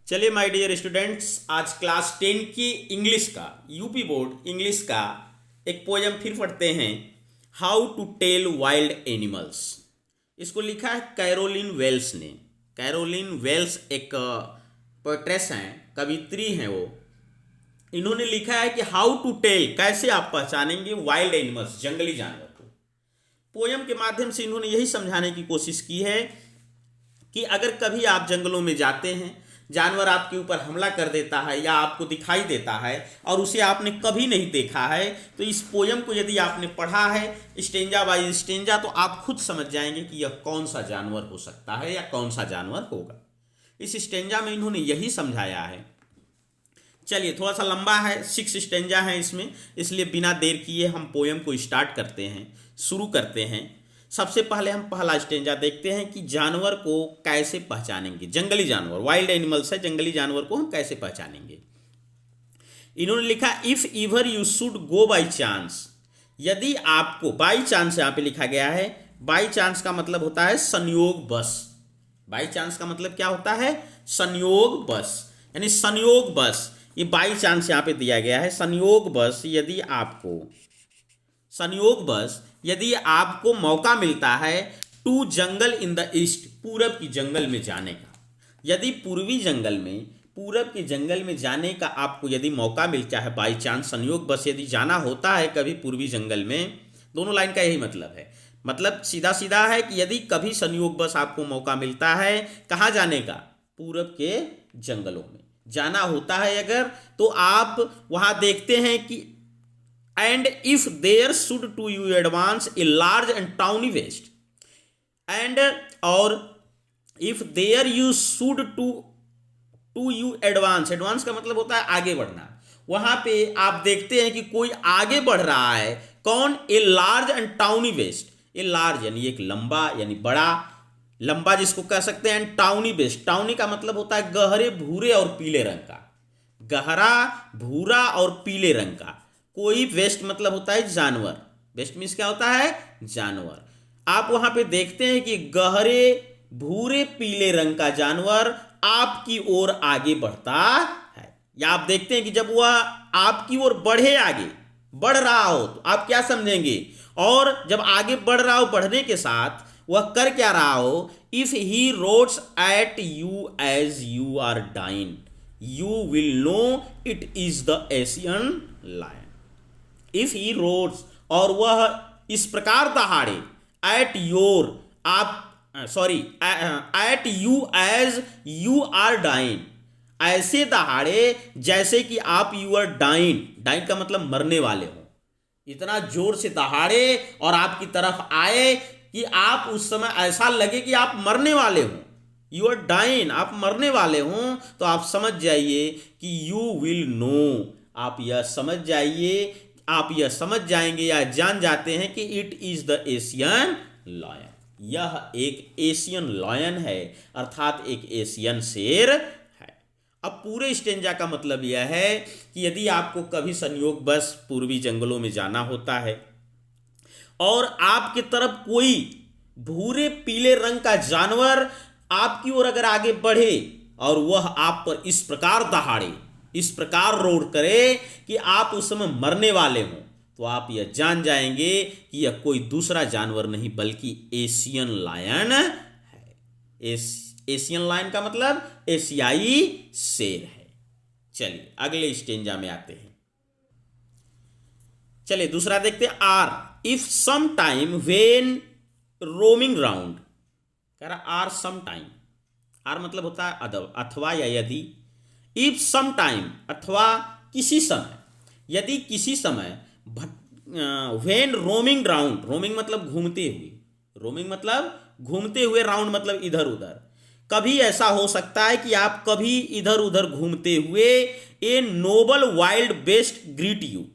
चलिए my dear students, आज class 10 की इंग्लिश का यूपी बोर्ड इंग्लिश का एक पोएम फिर पढ़ते हैं। How to tell wild animals. इसको लिखा है कैरोलिन वेल्स ने। कैरोलिन वेल्स एक पोएट्रेस हैं, कवित्री हैं वो। इन्होंने लिखा है कि हाउ टू टेल, कैसे आप पहचानेंगे वाइल्ड एनिमल्स, जंगली जानवर को। पोएम के माध्यम से इन्होंने यही समझाने की कोशिश की है कि अगर कभी आप जंगलों में जाते हैं, जानवर आपके ऊपर हमला कर देता है या आपको दिखाई देता है और उसे आपने कभी नहीं देखा है, तो इस पोयम को यदि आपने पढ़ा है स्टेंजा बाय स्टेंजा तो आप खुद समझ जाएंगे कि यह कौन सा जानवर हो सकता है या कौन सा जानवर होगा। इस स्टेंजा में इन्होंने यही समझाया है। चलिए, थोड़ा सा लंबा है, 6 स्टेंजा है इसमें, इसलिए बिना देर किए हम पोयम को स्टार्ट करते हैं, शुरू करते हैं। सबसे पहले हम पहला स्टेंजा देखते हैं कि जानवर को कैसे पहचानेंगे। जंगली जानवर, वाइल्ड एनिमल्स है, जंगली जानवर को हम कैसे पहचानेंगे। इन्होंने लिखा if ever you should go by chance, यदि आपको बाई चांस, यहां पे लिखा गया है। बाई चांस का मतलब होता है संयोग बस। बाई चांस का मतलब क्या होता है? संयोग बस, यानी संयोग बस। ये बाई चांस यहां पे दिया गया है। संयोग बस यदि आपको मौका मिलता है to jungle in the east, पूरब की जंगल में जाने का। यदि पूरब के जंगल में जाने का आपको यदि मौका मिलता है, बाई चांस, संयोग बस यदि जाना होता है कभी पूर्वी जंगल में, दोनों लाइन का यही मतलब है। मतलब सीधा सीधा है कि यदि कभी संयोग बस आपको मौका मिलता है कहाँ जाने का, पूरब के जंगलों में जाना होता है अगर, तो आप वहां देखते हैं कि and if there should to you advance a large and tawny waste, and or if there you should to you advance का मतलब होता है आगे बढ़ना। वहां पे आप देखते हैं कि कोई आगे बढ़ रहा है। कौन? A large and tawny beast. A large यानी एक लंबा, यानी बड़ा, लंबा जिसको कह सकते हैं। एंड टाउनी वेस्ट, टाउनी का मतलब होता है गहरे भूरे और पीले रंग का, गहरा भूरा और पीले रंग का। कोई वेस्ट मतलब होता है जानवर। वेस्ट मीन्स क्या होता है? जानवर। आप वहां पे देखते हैं कि गहरे भूरे पीले रंग का जानवर आपकी ओर आगे बढ़ता है। या आप देखते हैं कि जब वह आपकी ओर बढ़े, आगे बढ़ रहा हो, तो आप क्या समझेंगे? और जब आगे बढ़ रहा हो, बढ़ने के साथ वह कर क्या रहा हो? If he roars at you as you are dying, you will know it is the Asian lion. If he roars, और वह इस प्रकार दहाड़े, at your, at you as you are dying, ऐसे दहाड़े जैसे कि आप यू आर डाइन, डाइन का मतलब मरने वाले हो। इतना जोर से दहाड़े और आपकी तरफ आए कि आप उस समय ऐसा लगे कि आप मरने वाले हो। यू आर डाइन, आप मरने वाले हो, तो आप समझ जाइए कि यू विल नो, आप यह समझ जाएंगे या जान जाते हैं कि it is the Asian lion, यह एक एशियन लायन है, अर्थात एक एशियन शेर है। अब पूरे स्टेंजा का मतलब यह है कि यदि आपको कभी संयोग बस पूर्वी जंगलों में जाना होता है और आपकी तरफ कोई भूरे पीले रंग का जानवर आपकी ओर अगर आगे बढ़े और वह आप पर इस प्रकार दहाड़े, इस प्रकार रोड करे कि आप उस समय मरने वाले हो, तो आप यह जान जाएंगे कि यह कोई दूसरा जानवर नहीं बल्कि एशियन लायन है। एशियन लायन का मतलब एशियाई शेर है। चलिए अगले स्टेंजा में आते हैं। चलिए दूसरा देखते हैं। Or if some time when roaming round, कह रहा आर सम टाइम। आर मतलब होता है अथवा या यदि। इफ सम टाइम, अथवा किसी समय, यदि किसी समय, व्हेन रोमिंग राउंड, रोमिंग मतलब घूमते हुए, रोमिंग मतलब घूमते हुए, राउंड मतलब इधर उधर। कभी ऐसा हो सकता है कि आप कभी इधर उधर घूमते हुए a noble wild beast greet you.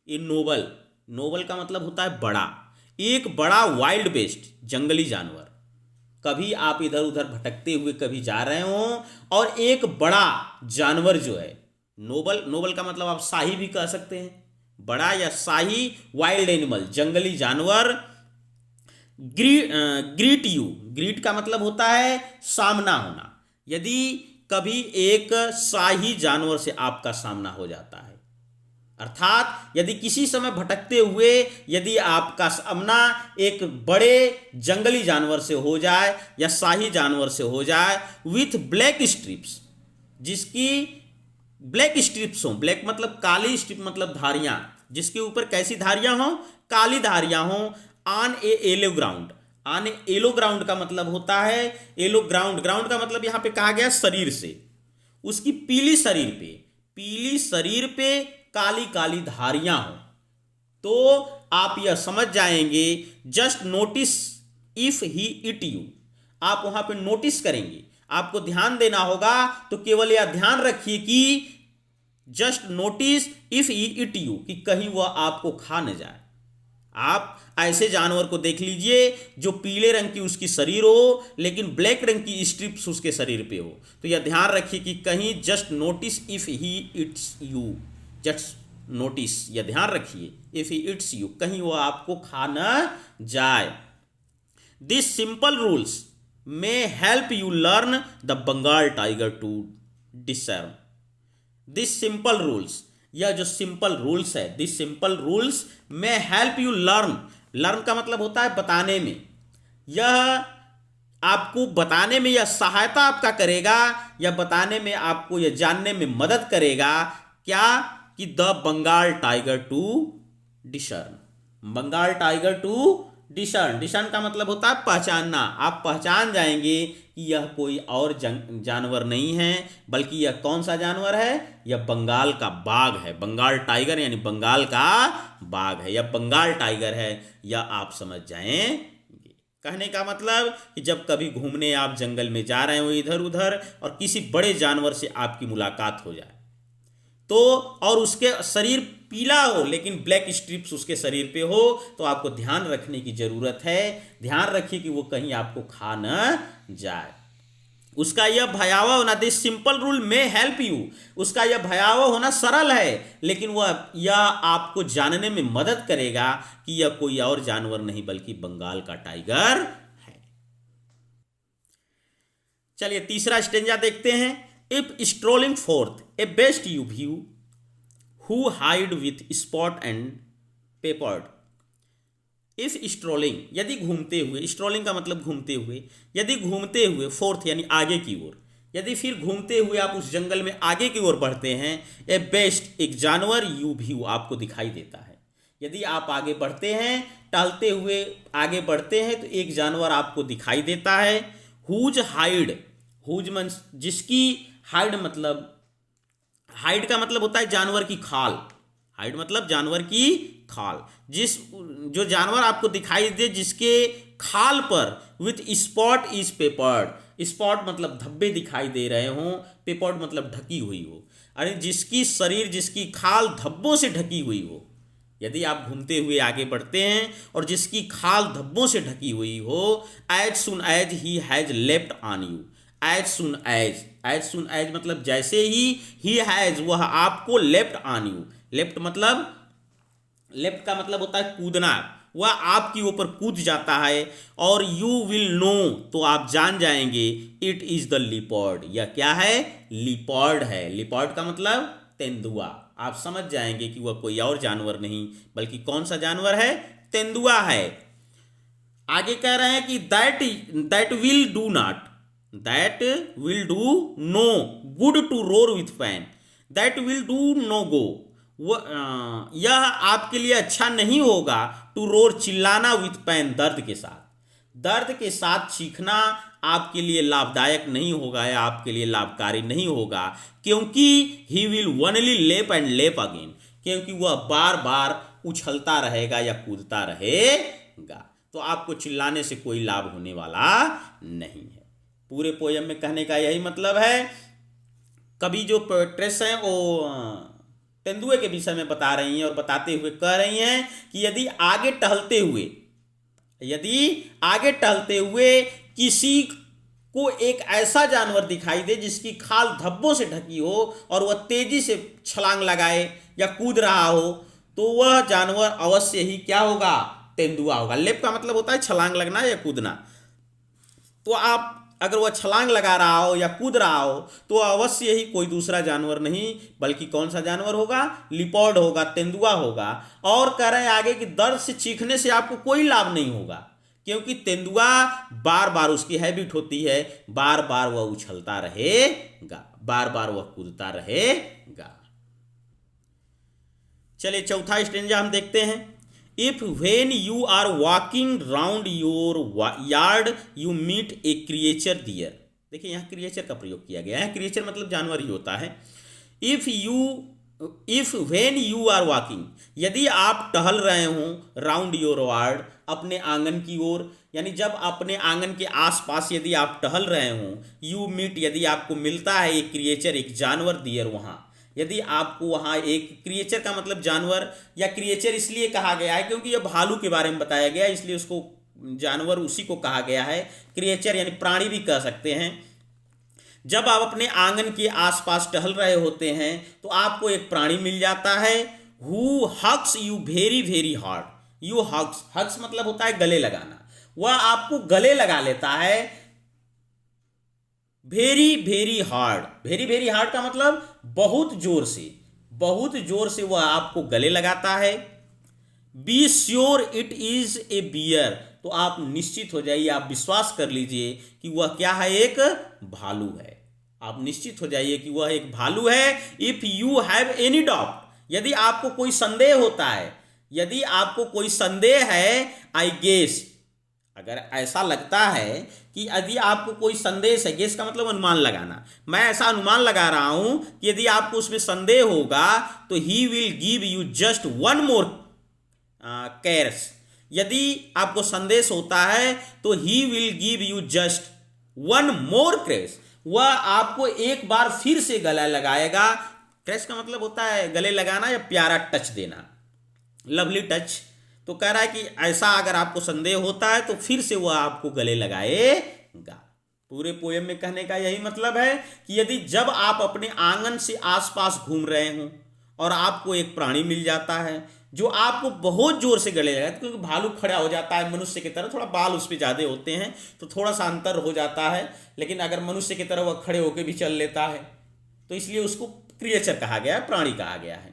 A noble, noble का मतलब होता है बड़ा, एक बड़ा वाइल्ड बेस्ट जंगली जानवर, कभी आप इधर उधर भटकते हुए कभी जा रहे हो और एक बड़ा जानवर जो है, नोबल का मतलब आप शाही भी कह सकते हैं, बड़ा या शाही वाइल्ड एनिमल, जंगली जानवर, ग्रीट यू, ग्रीट का मतलब होता है सामना होना। यदि कभी एक शाही जानवर से आपका सामना हो जाता है। अर्थात यदि किसी समय भटकते हुए यदि आपका सामना एक बड़े जंगली जानवर से हो जाए या शाही जानवर से हो जाए विथ ब्लैक स्ट्रिप्स, जिसकी ब्लैक स्ट्रिप्स हो, ब्लैक मतलब काली, स्ट्रिप मतलब धारियां, जिसके ऊपर कैसी धारियां हो, काली धारियां हो, on A yellow ground. On A yellow ground का मतलब होता है, येलो ग्राउंड, ग्राउंड का मतलब यहां पे कहा गया शरीर से, उसकी पीली शरीर पे काली काली धारियां हो, तो आप यह समझ जाएंगे just notice if he it you. आप वहां पे नोटिस करेंगे, आपको ध्यान देना होगा, तो केवल यह ध्यान रखिए कि just notice if he it you, कि कहीं वह आपको खा न जाए। आप ऐसे जानवर को देख लीजिए जो पीले रंग की उसकी शरीर हो लेकिन ब्लैक रंग की स्ट्रिप्स उसके शरीर पे हो, तो यह ध्यान रखिए कि कहीं just notice if he it's you, just notice, यह ध्यान रखिए, इफ ही इट्स यू, कहीं वह आपको खा न जाए। This simple rules may help you learn the Bengal tiger to discern. This simple rules, यह जो सिंपल रूल्स है, this simple rules may help you learn, learn का मतलब होता है बताने में, यह आपको बताने में यह सहायता आपका करेगा, यह बताने में आपको यह जानने में मदद करेगा क्या, कि the Bengal tiger to discern, Bengal tiger to discern, discern का मतलब होता है पहचानना। आप पहचान जाएंगे कि यह कोई और जानवर नहीं है, बल्कि यह कौन सा जानवर है, यह बंगाल का बाघ है। बंगाल टाइगर यानी बंगाल का बाघ है, यह बंगाल टाइगर है, यह आप समझ जाएंगे। कहने का मतलब कि जब कभी घूमने आप जंगल में जा रहे हो इधर उधर और किसी बड़े जानवर से आपकी मुलाकात हो जाए, तो और उसके शरीर पीला हो लेकिन ब्लैक स्ट्रिप्स उसके शरीर पे हो, तो आपको ध्यान रखने की जरूरत है, ध्यान रखिए कि वो कहीं आपको खा न जाए। उसका यह भयावह होना, दिस सिंपल रूल में हेल्प यू, उसका यह भयावह होना सरल है, लेकिन वह यह आपको जानने में मदद करेगा कि यह कोई और जानवर नहीं बल्कि बंगाल का टाइगर है। चलिए तीसरा स्टेंजा देखते हैं। If strolling forth a best you view, who hide with spot and peppered। If strolling, यदि घूमते हुए, strolling का मतलब घूमते हुए, यदि घूमते हुए फोर्थ यानी आगे की ओर, यदि फिर घूमते हुए आप उस जंगल में आगे की ओर बढ़ते हैं, ए बेस्ट एक जानवर यू व्यू आपको दिखाई देता है। यदि आप आगे बढ़ते हैं, टहलते हुए आगे बढ़ते हैं, तो एक जानवर आपको दिखाई देता है। हुज हाइड, हुज मन जिसकी, हाइड मतलब, हाइड का मतलब होता है जानवर की खाल, हाइड मतलब जानवर की खाल, जिस जो जानवर आपको दिखाई दे जिसके खाल पर with spot is peppered, spot मतलब धब्बे दिखाई दे रहे हों, पेपर्ड मतलब ढकी हुई हो, अरे जिसकी शरीर जिसकी खाल धब्बों से ढकी हुई हो। यदि आप घूमते हुए आगे बढ़ते हैं और जिसकी खाल धब्बों से ढकी हुई हो, as soon as he has left on you, as soon as, as soon as मतलब जैसे ही हैज वह आपको लेफ्ट ऑन यू, लेफ्ट मतलब, लेफ्ट का मतलब होता है कूदना, वह आपकी ऊपर कूद जाता है, और यू विल नो तो आप जान जाएंगे, इट इज द लिपर्ड, यह क्या है, लिपर्ड है। लिपर्ड का मतलब तेंदुआ, आप समझ जाएंगे कि वह कोई और जानवर नहीं बल्कि कौन सा जानवर है, तेंदुआ है। आगे कह रहे हैं कि that will do not, that will do no good to roar with pain, that will do no go, यह आपके लिए अच्छा नहीं होगा, टू रोर चिल्लाना, विथ पैन दर्द के साथ, दर्द के साथ चीखना आपके लिए लाभदायक नहीं होगा या आपके लिए लाभकारी नहीं होगा, क्योंकि ही विल ओनली लेप एंड लेप अगेन, क्योंकि वह बार बार उछलता रहेगा या कूदता रहेगा, तो आपको चिल्लाने से कोई लाभ होने वाला नहीं है। पूरे पोयम में कहने का यही मतलब है। कभी जो पोएट्रेस हैं वो तेंदुए के विषय में बता रही हैं और बताते हुए कह रही हैं कि यदि आगे टहलते हुए किसी को एक ऐसा जानवर दिखाई दे जिसकी खाल धब्बों से ढकी हो और वह तेजी से छलांग लगाए या कूद रहा हो, तो वह जानवर अवश्य ही क्या होगा, तेंदुआ होगा। लेप का मतलब होता है छलांग लगना या कूदना। तो आप अगर वह छलांग लगा रहा हो या कूद रहा हो तो अवश्य ही कोई दूसरा जानवर नहीं बल्कि कौन सा जानवर होगा, लिपर्ड होगा, तेंदुआ होगा। और कह रहे हैं आगे कि दर्द से चीखने से आपको कोई लाभ नहीं होगा, क्योंकि तेंदुआ बार बार, उसकी हैबिट होती है बार बार वह उछलता रहेगा, बार बार वह कूदता रहेगा। चलिए चौथा स्टेंजा हम देखते हैं। If when you are walking round your yard you meet a creature there. देखिए यहाँ क्रिएचर का प्रयोग किया गया है, क्रिएचर मतलब जानवर ही होता है। If when you are walking, यदि आप टहल रहे हो, राउंड योर यार्ड, अपने आंगन की ओर, यानी जब अपने आंगन के आसपास यदि आप टहल रहे हो, यू मीट, यदि आपको मिलता है एक क्रिएचर, एक जानवर, दियर, वहाँ यदि आपको वहाँ एक क्रिएचर का मतलब जानवर, या क्रिएचर इसलिए कहा गया है क्योंकि यह भालू के बारे में बताया गया है, इसलिए उसको जानवर उसी को कहा गया है। क्रिएचर यानी प्राणी भी कह सकते हैं। जब आप अपने आंगन के आसपास टहल रहे होते हैं तो आपको एक प्राणी मिल जाता है, who hugs you very very hard. You hugs, hugs मतलब होता है गले लगाना, वह आपको गले लगा लेता है very very hard. Very very hard का मतलब बहुत जोर से, बहुत जोर से वह आपको गले लगाता है। Be sure it is a bear, तो आप निश्चित हो जाइए, आप विश्वास कर लीजिए कि वह क्या है, एक भालू है। आप निश्चित हो जाइए कि वह एक भालू है। If you have any doubt, यदि आपको कोई संदेह होता है, यदि आपको कोई संदेह है, आई गेस, अगर ऐसा लगता है कि यदि आपको कोई संदेश है, गेस का मतलब अनुमान लगाना, मैं ऐसा अनुमान लगा रहा हूं कि यदि आपको उसमें संदेह होगा तो he will give you just one more caress. यदि आपको संदेश होता है तो he will give you just one more caress, वह आपको एक बार फिर से गला लगाएगा। क्रेस का मतलब होता है गले लगाना या प्यारा टच देना, लवली टच। तो कह रहा है कि ऐसा अगर आपको संदेह होता है तो फिर से वह आपको गले लगाएगा। पूरे पोएम में कहने का यही मतलब है कि यदि जब आप अपने आंगन से आसपास घूम रहे हो और आपको एक प्राणी मिल जाता है जो आपको बहुत जोर से गले लगाता है, क्योंकि भालू खड़ा हो जाता है मनुष्य की तरह, थोड़ा बाल उस पर ज़्यादा होते हैं तो थोड़ा सा अंतर हो जाता है, लेकिन अगर मनुष्य की तरह वह खड़े होकर भी चल लेता है तो इसलिए उसको क्रिएचर कहा गया है, प्राणी कहा गया है।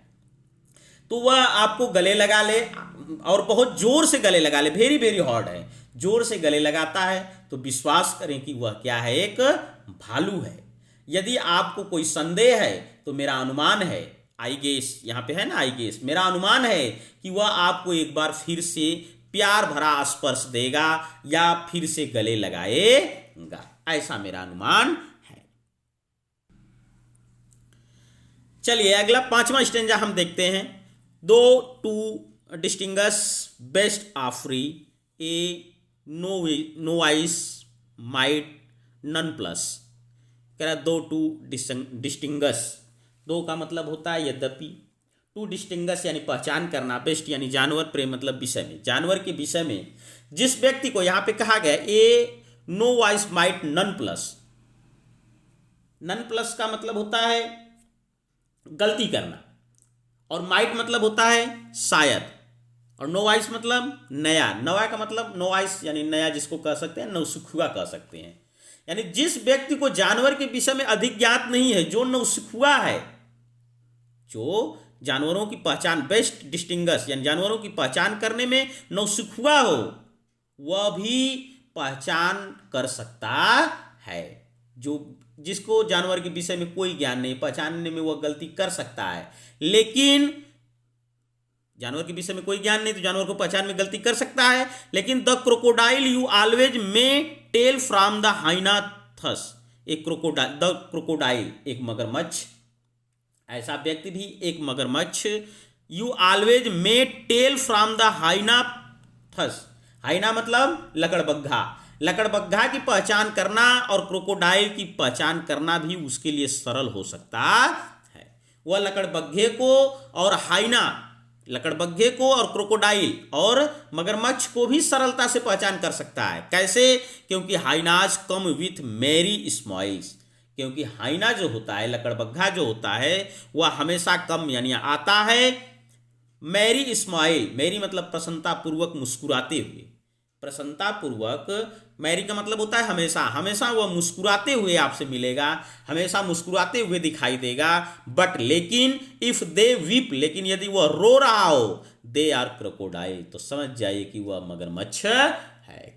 तो वह आपको गले लगा ले और बहुत जोर से गले लगा ले, वेरी वेरी हार्ड है, जोर से गले लगाता है, तो विश्वास करें कि वह क्या है, एक भालू है। यदि आपको कोई संदेह है तो मेरा अनुमान है, आई गेस, यहाँ पे है ना आई गेस, मेरा अनुमान है कि वह आपको एक बार फिर से प्यार भरा स्पर्श देगा या फिर से गले लगाएगा, ऐसा मेरा अनुमान है। चलिए अगला पांचवा स्टेंजा हम देखते हैं। दो to distinguish beasts of prey a novice might none प्लस। कह रहा दो टू डिस्टिंग्विश, दो का मतलब होता है यद्यपि, टू डिस्टिंग्विश यानी पहचान करना, बेस्ट यानी जानवर प्रेम मतलब विषय में, जानवर के विषय में जिस व्यक्ति को यहां पे कहा गया a novice might none plus. Nonplus का मतलब होता है गलती करना, और माइट मतलब होता है शायद, और नोवाइस मतलब नया। नवा का मतलब नोवाइस यानी नया, जिसको कह सकते हैं नौसिखुआ कह सकते हैं, यानी जिस व्यक्ति को जानवर के विषय में अधिक ज्ञात नहीं है, जो नौसिखुआ है, जो जानवरों की पहचान, बेस्ट डिस्टिंग्विश यानी जानवरों की पहचान करने में नौसिखुआ हो, वह भी पहचान कर सकता है। जो जिसको जानवर के विषय में कोई ज्ञान नहीं, पहचानने में वह गलती कर सकता है, लेकिन जानवर के विषय में कोई ज्ञान नहीं तो जानवर को पहचान में गलती कर सकता है। लेकिन the crocodile you always may tell from the hyena thus. एक क्रोकोडाइल, द क्रोकोडाइल एक मगरमच्छ, ऐसा व्यक्ति भी एक मगरमच्छ, you always may tell from the hyena thus. Hyena मतलब लकड़बग्घा, लकड़बग्घा की पहचान करना और क्रोकोडाइल की पहचान करना भी उसके लिए सरल हो सकता है। वह लकड़बग्घे को और हाइना, लकड़बग्घे को और क्रोकोडाइल और मगरमच्छ को भी सरलता से पहचान कर सकता है। कैसे? क्योंकि hyenas come with merry smiles, क्योंकि हाइना जो होता है, लकड़बग्घा जो होता है, वह हमेशा कम यानी आता है मैरी स्माइल, मैरी मतलब प्रसन्नता पूर्वक मुस्कुराते हुए, प्रसन्नतापूर्वक, मैरी का मतलब होता है हमेशा, हमेशा वह मुस्कुराते हुए आपसे मिलेगा, हमेशा मुस्कुराते हुए दिखाई देगा। बट लेकिन इफ दे वीप, लेकिन यदि वह रो रहा हो, दे आर क्रोकोडाइल, तो समझ जाइए कि वह मगरमच्छ है।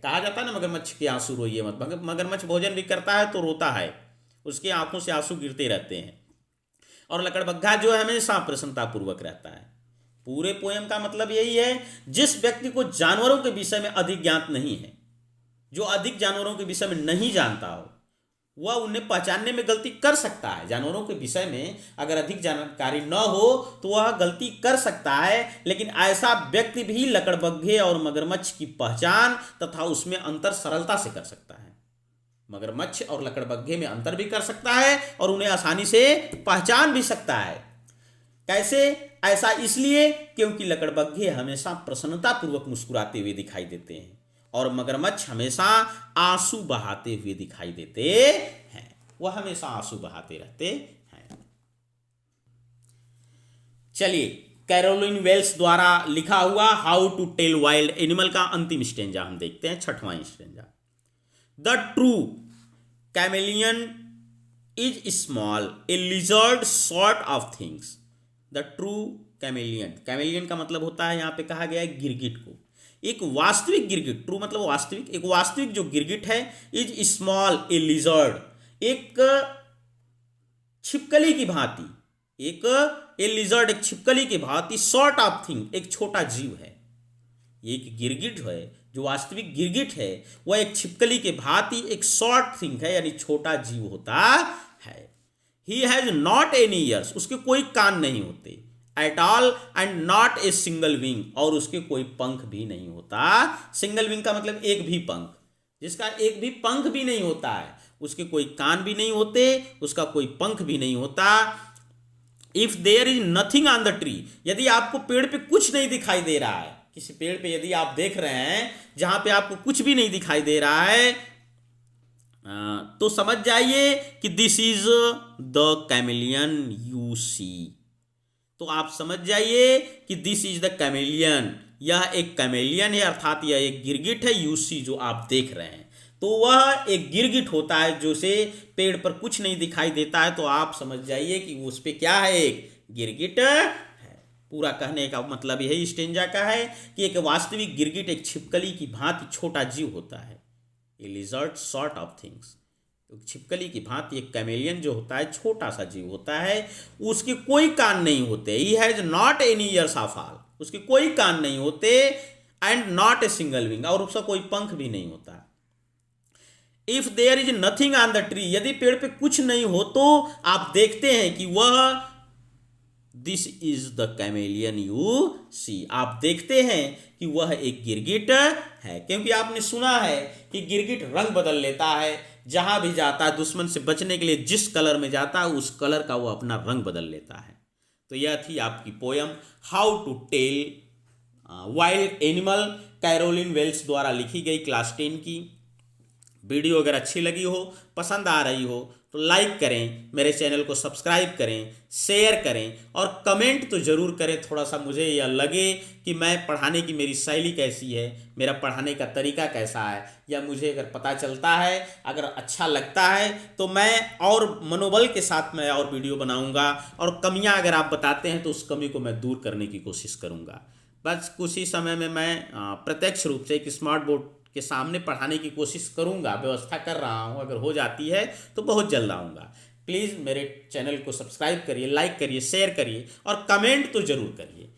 कहा जाता है ना मगरमच्छ के आंसू रोइए मत। मगरमच्छ भोजन भी करता है तो रोता है, उसकी आंखों से आंसू गिरते रहते हैं। और लकड़बग्घा जो है हमेशा प्रसन्नतापूर्वक रहता है। पूरे पोएम का मतलब यही है, जिस व्यक्ति को जानवरों के विषय में अधिक ज्ञात नहीं है, जो अधिक जानवरों के विषय में नहीं जानता हो, वह उन्हें पहचानने में गलती कर सकता है। जानवरों के विषय में अगर अधिक जानकारी न हो तो वह गलती कर सकता है, लेकिन ऐसा व्यक्ति भी लकड़बग्घे और मगरमच्छ की पहचान तथा उसमें अंतर सरलता से कर सकता है। मगरमच्छ और लकड़बग्घे में अंतर भी कर सकता है और उन्हें आसानी से पहचान भी सकता है। कैसे? ऐसा इसलिए क्योंकि लकड़बग्घे हमेशा प्रसन्नतापूर्वक मुस्कुराते हुए दिखाई देते हैं और मगरमच्छ हमेशा आंसू बहाते हुए दिखाई देते हैं। वह हमेशा आंसू बहाते रहते हैं। चलिए, कैरोलिन वेल्स द्वारा लिखा हुआ how to tell wild animal का अंतिम स्टेंजा हम देखते हैं, 6वां stanza. The true chameleon is small, a lizard sort of things. The true chameleon, chameleon का मतलब होता है, यहाँ पे कहा गया है गिरगिट को। एक वास्तविक गिरगिट, ट्रू मतलब वास्तविक, एक वास्तविक जो गिरगिट है, इज स्मॉल ए लिजर्ड, एक छिपकली की भांति, एक ए लिजर्ड एक छिपकली की भांति, सॉर्ट ऑफ थिंग एक छोटा जीव है। एक गिरगिट है जो वास्तविक गिरगिट है, वह एक छिपकली के भांति एक शॉर्ट थिंग है, यानी छोटा जीव होता है। ही हैज नॉट एनी ईयर्स, उसके कोई कान नहीं होते, at all and not a single wing, और उसके कोई पंख भी नहीं होता। सिंगल विंग का मतलब एक भी पंख, जिसका एक भी पंख भी नहीं होता है, उसके कोई कान भी नहीं होते, उसका कोई पंख भी नहीं होता। If there is nothing on the tree, यदि आपको पेड़ पे कुछ नहीं दिखाई दे रहा है, किसी पेड़ पे यदि आप देख रहे हैं जहां पे आपको कुछ भी नहीं दिखाई दे रहा है, तो समझ जाइए कि this is the chameleon you see. तो आप समझ जाइए कि दिस इज द कैमेलियन, यह एक कैमेलियन है, अर्थात यह एक गिरगिट है। यू सी जो आप देख रहे हैं, तो वह एक गिरगिट होता है जो से पेड़ पर कुछ नहीं दिखाई देता है, तो आप समझ जाइए कि उस पे क्या है, एक गिरगिट है। पूरा कहने का मतलब यही स्टेंजा का है कि एक वास्तविक गिरगिट एक छिपकली की भांति छोटा जीव होता है, ए लिजर्ड सॉर्ट ऑफ थिंग्स। छिपकली की भांति एक कैमेलियन जो होता है छोटा सा जीव होता है, उसके कोई कान नहीं होते। He has not any ears of all, उसके कोई कान नहीं होते, and not a single wing, और उसका कोई पंख भी नहीं होता। If there is nothing on the tree, यदि पेड़ पे कुछ नहीं हो तो आप देखते हैं कि वह, this is the chameleon you see, आप देखते हैं कि वह एक गिरगिट है। क्योंकि आपने सुना है कि गिरगिट रंग बदल लेता है, जहां भी जाता है दुश्मन से बचने के लिए जिस कलर में जाता है उस कलर का वो अपना रंग बदल लेता है। तो यह थी आपकी poem how to tell wild animal, Carolyn Wells द्वारा लिखी गई, क्लास 10 की। वीडियो अगर अच्छी लगी हो, पसंद आ रही हो तो लाइक करें, मेरे चैनल को सब्सक्राइब करें, शेयर करें और कमेंट तो ज़रूर करें। थोड़ा सा मुझे यह लगे कि मैं पढ़ाने की मेरी शैली कैसी है, मेरा पढ़ाने का तरीका कैसा है, या मुझे अगर पता चलता है, अगर अच्छा लगता है तो मैं और मनोबल के साथ मैं और वीडियो बनाऊंगा, और कमियां अगर आप बताते हैं तो उस कमी को मैं दूर करने की कोशिश करूंगा। बस कुछ ही समय में मैं प्रत्यक्ष रूप से एक स्मार्ट बोर्ड के सामने पढ़ाने की कोशिश करूंगा, व्यवस्था कर रहा हूं, अगर हो जाती है तो बहुत जल्द आऊँगा। प्लीज़ मेरे चैनल को सब्सक्राइब करिए, लाइक करिए, शेयर करिए और कमेंट तो ज़रूर करिए।